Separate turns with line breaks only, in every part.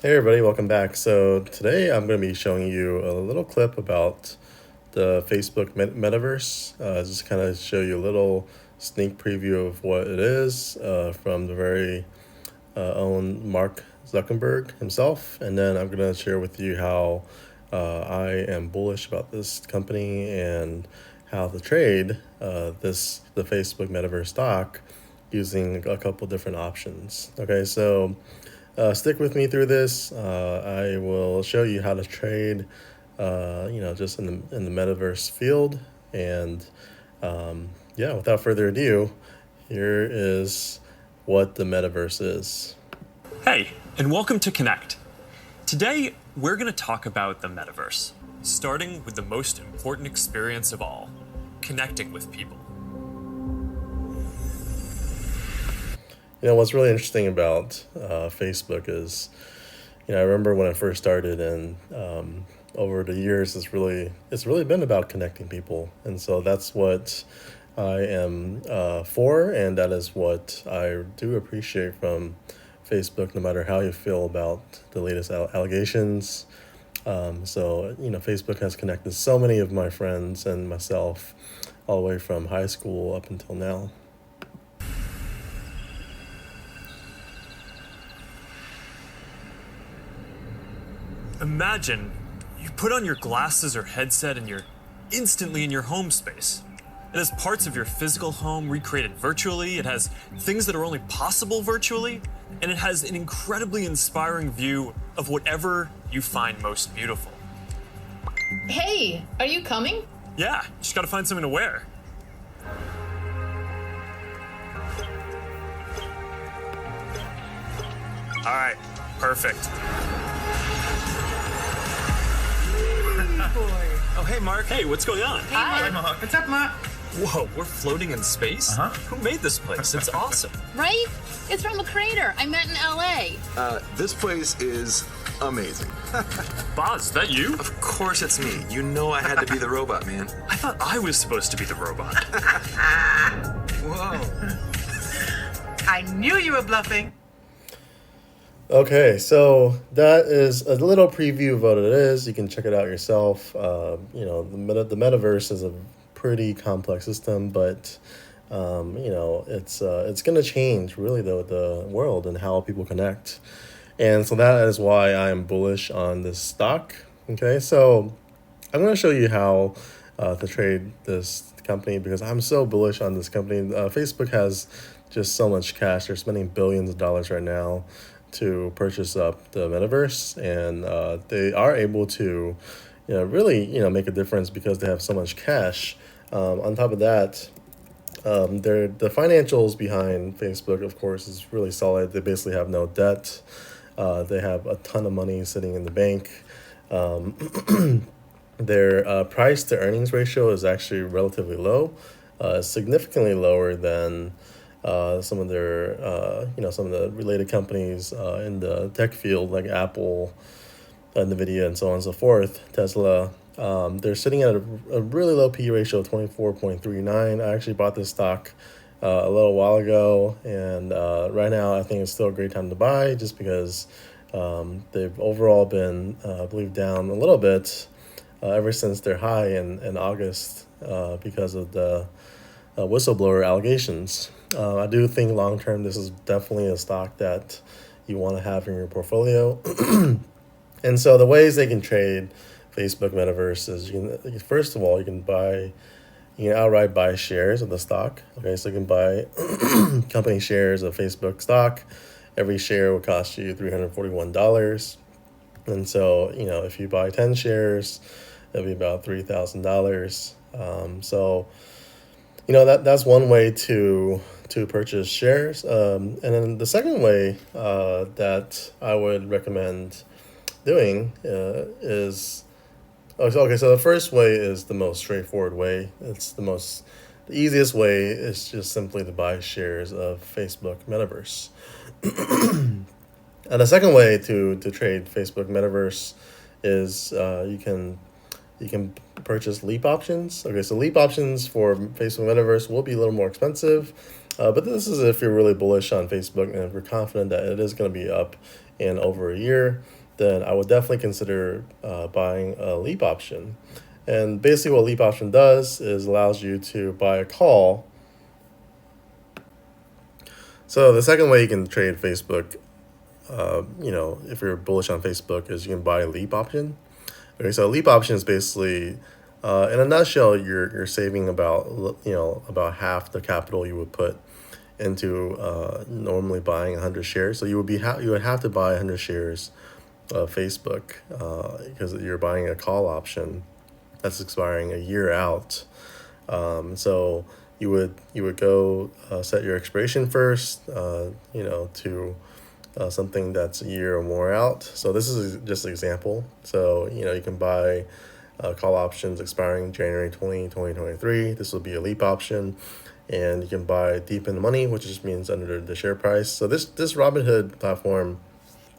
Hey everybody, welcome back. So today I'm going to be showing you a little clip about the Facebook Metaverse. Just kind of show you a little sneak preview of what it is from the very own Mark Zuckerberg himself. And then I'm going to share with you how I am bullish about this company and how to trade the Facebook Metaverse stock using a couple different options. Okay, so stick with me through this. I will show you how to trade, just in the metaverse field. And yeah, without further ado, here is what the metaverse is.
Hey, and welcome to Connect. Today, we're going to talk about the metaverse, starting with the most important experience of all, connecting with people.
What's really interesting about Facebook is, I remember when I first started, and over the years, it's really been about connecting people, and so that's what I am for, and that is what I do appreciate from Facebook. No matter how you feel about the latest allegations, Facebook has connected so many of my friends and myself, all the way from high school up until now.
Imagine you put on your glasses or headset and you're instantly in your home space. It has parts of your physical home recreated virtually, it has things that are only possible virtually, and it has an incredibly inspiring view of whatever you find most beautiful.
Hey, are you coming?
Yeah, just gotta find something to wear. All right, perfect.
Oh, hey, Mark.
Hey, what's going on?
Hi.
Mark. What's up, Mark?
Whoa, we're floating in space?
Uh-huh.
Who made this place? It's awesome.
Right? It's from a crater I met in LA.
This place is amazing.
Boz, is that you?
Of course it's me. You know I had to be the robot, man.
I thought I was supposed to be the robot.
Whoa. I knew you were bluffing.
Okay, so that is a little preview of what it is. You can check it out yourself. The metaverse is a pretty complex system, but it's going to change really the world and how people connect. And so that is why I am bullish on this stock. Okay, so I'm going to show you how to trade this company because I'm so bullish on this company. Facebook has just so much cash. They're spending billions of dollars right now to purchase up the metaverse, and they are able to, really, make a difference because they have so much cash. On top of that, the financials behind Facebook, of course, is really solid. They basically have no debt. They have a ton of money sitting in the bank. Their price to earnings ratio is actually relatively low, significantly lower than some of the related companies in the tech field like Apple, Nvidia, and so on and so forth. Tesla. They're sitting at a really low P/E ratio of 24.39. I actually bought this stock a little while ago, and right now I think it's still a great time to buy just because they've overall been, I believe, down a little bit ever since their high in August because of the whistleblower allegations. I do think long term this is definitely a stock that you want to have in your portfolio. And so the ways they can trade Facebook Metaverse is first of all, you can outright buy shares of the stock. Okay, so you can buy company shares of Facebook stock. Every share will cost you $341. And so, if you buy 10 shares, it'll be about $3,000. That's one way to purchase shares. And then the second way that I would recommend doing is okay. So the first way is the most straightforward way. The easiest way is just simply to buy shares of Facebook Metaverse. And the second way to trade Facebook Metaverse is you can purchase leap options. Okay, so leap options for Facebook Metaverse will be a little more expensive, but this is if you're really bullish on Facebook and if you're confident that it is going to be up and over a year, then I would definitely consider buying a leap option. And basically, what leap option does is allows you to buy a call. So the second way you can trade Facebook, if you're bullish on Facebook, is you can buy a leap option. Okay, so a leap option is basically, in a nutshell, you're saving about half the capital you would put into normally buying 100 shares. So you would have to buy 100 shares of Facebook because you're buying a call option that's expiring a year out. So you would go set your expiration first, to something that's a year or more out. So this is just an example. So you can buy call options expiring January 2023. This will be a leap option. And you can buy deep in the money, which just means under the share price. So this Robinhood platform,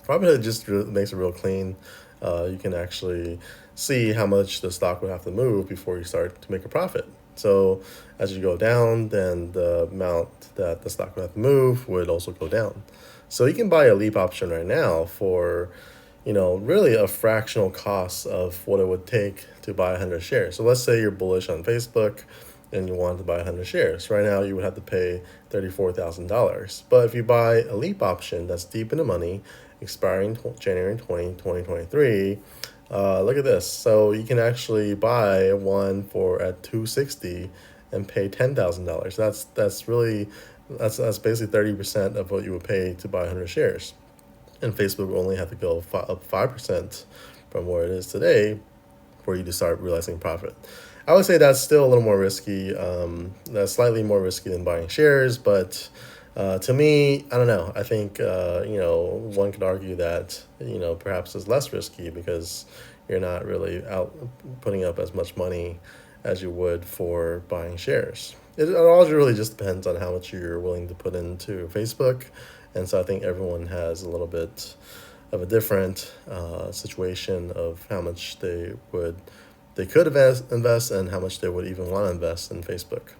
Robinhood just makes it real clean. You can actually see how much the stock would have to move before you start to make a profit. So as you go down, then the amount that the stock would have to move would also go down. So you can buy a leap option right now for, really a fractional cost of what it would take to buy 100 shares. So let's say you're bullish on Facebook and you want to buy 100 shares. Right now, you would have to pay $34,000. But if you buy a leap option that's deep in the money, expiring January 2023, look at this. So you can actually buy one at $260 and pay $10,000. That's basically 30% of what you would pay to buy 100 shares. And Facebook will only have to go up 5% from where it is today for you to start realizing profit. I would say that's still a little more risky. That's slightly more risky than buying shares, but to me, I don't know. I think one could argue that perhaps it's less risky because you're not really out putting up as much money as you would for buying shares. It all really just depends on how much you're willing to put into Facebook, and so I think everyone has a little bit of a different situation of how much they could invest and how much they would even want to invest in Facebook.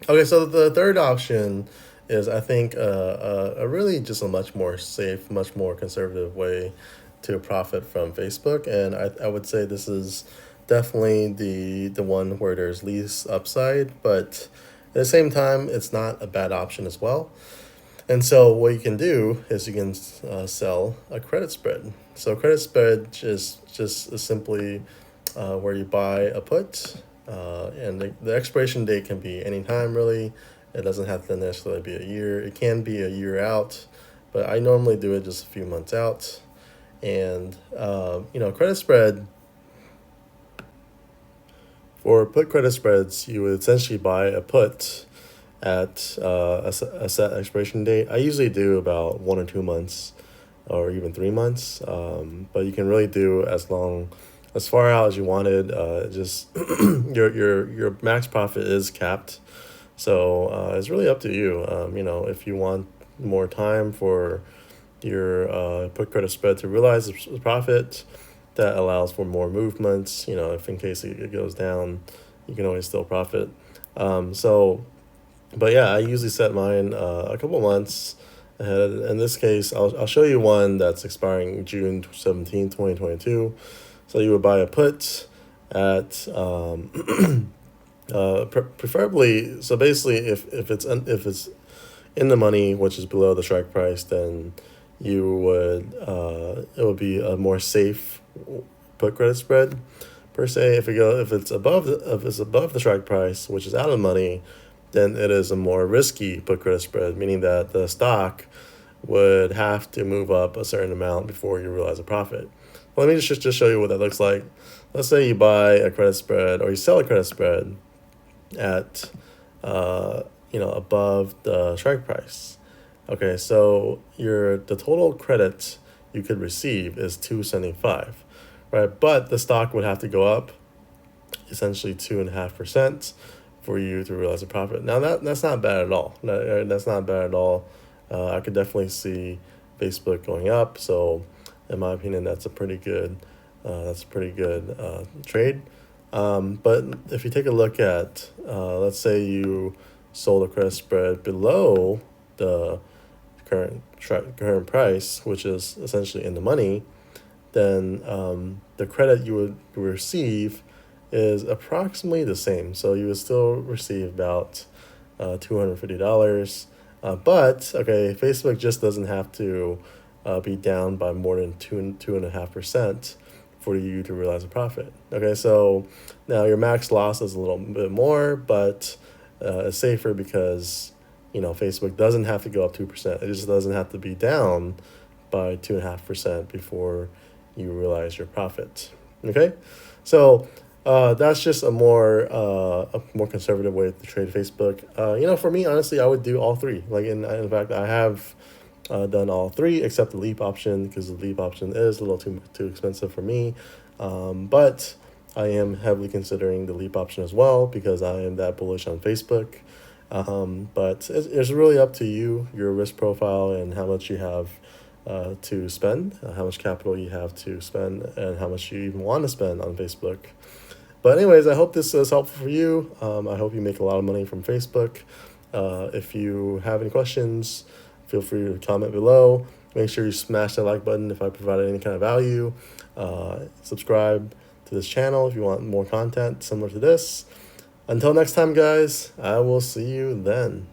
Okay, so the third option is, I think, a really just a much more safe, much more conservative way to profit from Facebook. And I would say this is definitely the one where there's least upside, but at the same time, it's not a bad option as well. And so what you can do is you can sell a credit spread. So credit spread is just simply where you buy a put, and the expiration date can be any time, really. It doesn't have to necessarily be a year. It can be a year out, but I normally do it just a few months out. And credit spread, for put credit spreads, you would essentially buy a put at a set expiration date. I usually do about 1 or 2 months or even 3 months, but you can really do as far out as you wanted. Just your max profit is capped, so it's really up to you. If you want more time for your put credit spread to realize the profit, that allows for more movements. If in case it goes down, you can always still profit. But yeah, I usually set mine a couple months ahead. In this case, I'll show you one that's expiring June 17, 2022. So you would buy a put at preferably. So basically, if it's in the money, which is below the strike price, then you would it would be a more safe put credit spread per se. If it's above the strike price, which is out of the money, then it is a more risky put credit spread, meaning that the stock would have to move up a certain amount before you realize a profit. Well, let me just show you what that looks like. Let's say you buy a credit spread or you sell a credit spread at above the strike price. Okay, so the total credit you could receive is $275, right? But the stock would have to go up essentially 2.5% for you to realize a profit. Now that's not bad at all. That's not bad at all. I could definitely see Facebook going up. So in my opinion, that's a pretty good trade. But if you take a look at, let's say you sold a credit spread below the current price, which is essentially in the money, then the credit you would receive is approximately the same. So you would still receive about $250. But okay, Facebook just doesn't have to be down by more than 2.5% for you to realize a profit. Okay, so now your max loss is a little bit more, but it's safer because Facebook doesn't have to go up 2%. It just doesn't have to be down by 2.5% before you realize your profit. Okay, so that's just a more conservative way to trade Facebook. For me, honestly, I would do all three. Like in fact, I have done all three except the leap option, because the leap option is a little too expensive for me. But I am heavily considering the leap option as well because I am that bullish on Facebook. But it's really up to you, your risk profile, and how much you have to spend, how much capital you have to spend, and how much you even want to spend on Facebook. But anyways, I hope this is helpful for you. I hope you make a lot of money from Facebook. If you have any questions, feel free to comment below. Make sure you smash that like button if I provided any kind of value. Subscribe to this channel if you want more content similar to this. Until next time, guys, I will see you then.